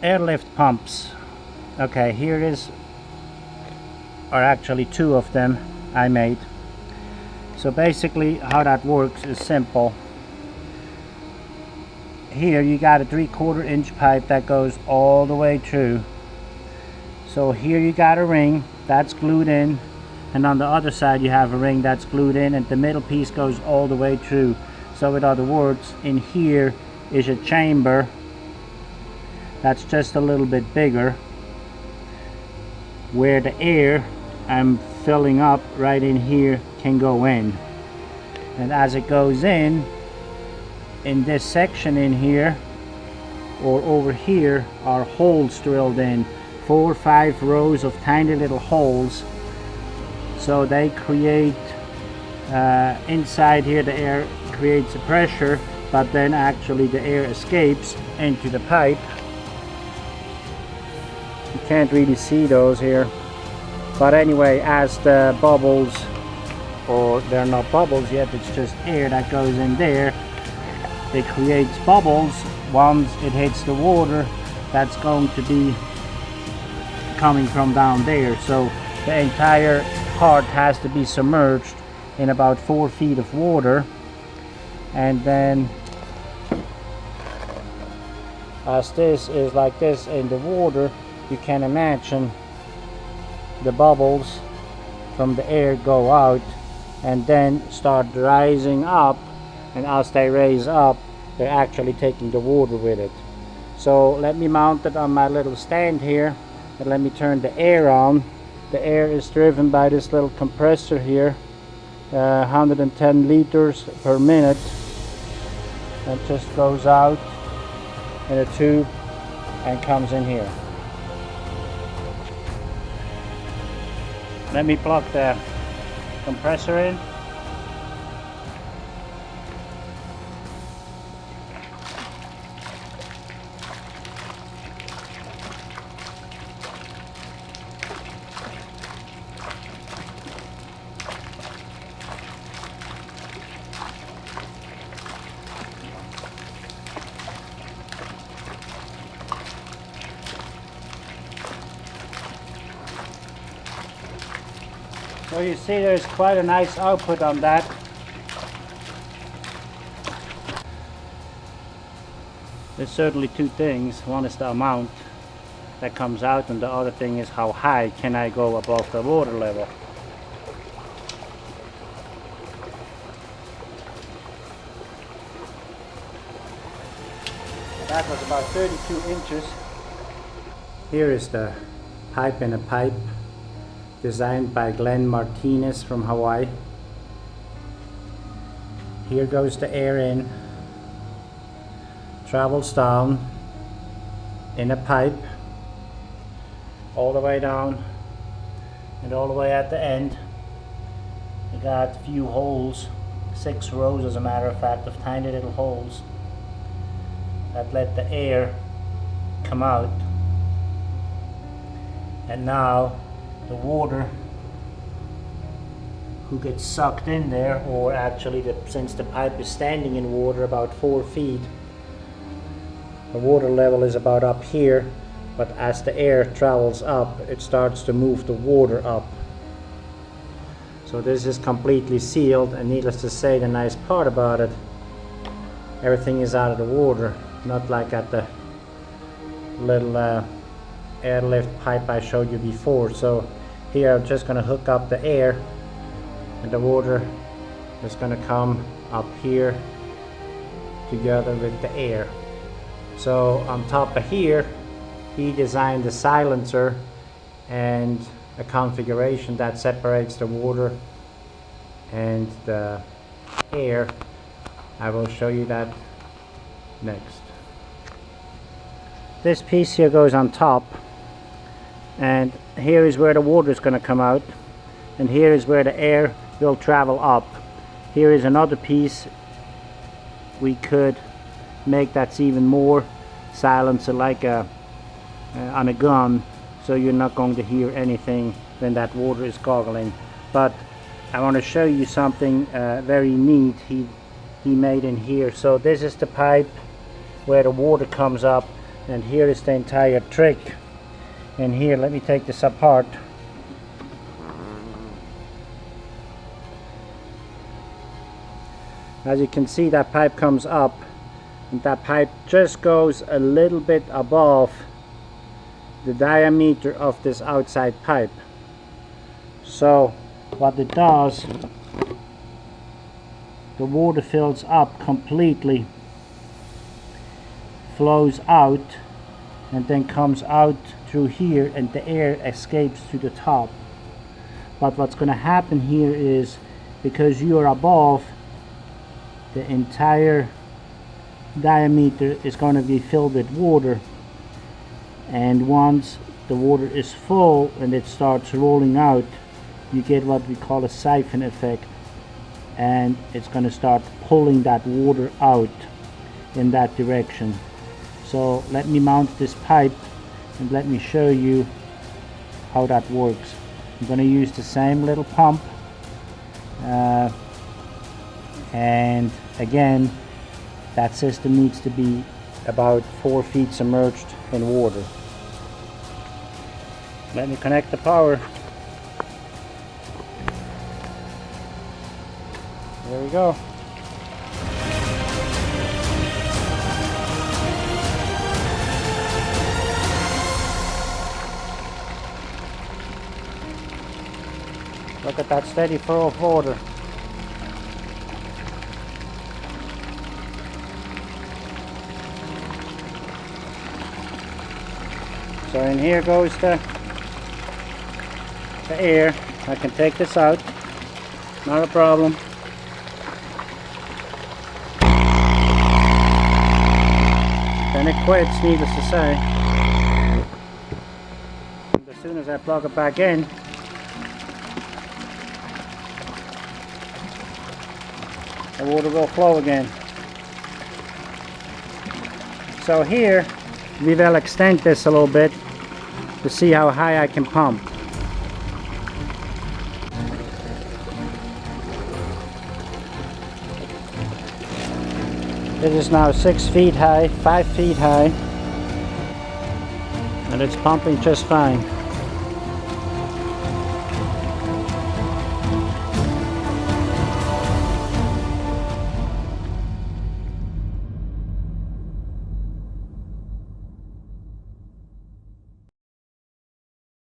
Airlift pumps. Okay, here is are actually two of them I made. So basically how that works is simple. Here you got a 3/4 inch pipe that goes all the way through. So here you got a ring that's glued in, and on the other side you have a ring that's glued in, and the middle piece goes all the way through. So in other words, in here is a chamber that's just a little bit bigger, where the air I'm filling up right in here can go in. And as it goes in this section in here or over here are holes drilled in, 4 or 5 rows of tiny little holes. So they create inside here, the air creates a pressure, but then actually the air escapes into the pipe. You can't really see those here, but anyway, as the bubbles, or they're not bubbles yet, it's just air that goes in there, it creates bubbles. Once it hits the water, that's going to be coming from down there. So the entire part has to be submerged in about 4 feet of water, and then as this is like this in the water, you can imagine the bubbles from the air go out and then start rising up, and as they raise up, they're actually taking the water with it. So let me mount it on my little stand here, and let me turn the air on. The air is driven by this little compressor here, 110 liters per minute. It just goes out in a tube and comes in here. Let me plug the compressor in. So you see there's quite a nice output on that. There's certainly two things. One is the amount that comes out, and the other thing is how high can I go above the water level. That was about 32 inches. Here is the pipe in a pipe, designed by Martinez from Hawaii. Here goes the air in, travels down in a pipe all the way down, and all the way at the end you got a few holes, 6 rows as a matter of fact, of tiny little holes that let the air come out. And now the water who gets sucked in there, or actually since the pipe is standing in water about 4 feet, the water level is about up here, but as the air travels up, it starts to move the water up. So this is completely sealed, and needless to say, the nice part about it, everything is out of the water, not like at the little airlift pipe I showed you before. So here I'm just going to hook up the air, and the water is going to come up here together with the air. So on top of here, he designed a silencer and a configuration that separates the water and the air. I will show you that next. This piece here goes on top, and here is where the water is going to come out, and here is where the air will travel up. Here is another piece we could make that's even more silencer, like on a gun, so you're not going to hear anything when that water is goggling. But I want to show you something very neat he made in here. So this is the pipe where the water comes up, and here is the entire trick. And here, let me take this apart. As you can see, that pipe comes up, and that pipe just goes a little bit above the diameter of this outside pipe. So what it does, the water fills up completely, flows out, and then comes out through here, and the air escapes to the top. But what's going to happen here is, because you are above, the entire diameter is going to be filled with water, and once the water is full and it starts rolling out, you get what we call a siphon effect, and it's going to start pulling that water out in that direction. So let me mount this pipe and let me show you how that works. I'm going to use the same little pump, and again, that system needs to be about 4 feet submerged in water. Let me connect the power. There we go. Look at that steady flow of water. So in here goes the air. I can take this out, not a problem. Then it quits, needless to say. And as soon as I plug it back in, the water will flow again. So here we will extend this a little bit to see how high I can pump. It is now 6 feet high, 5 feet high, and it's pumping just fine.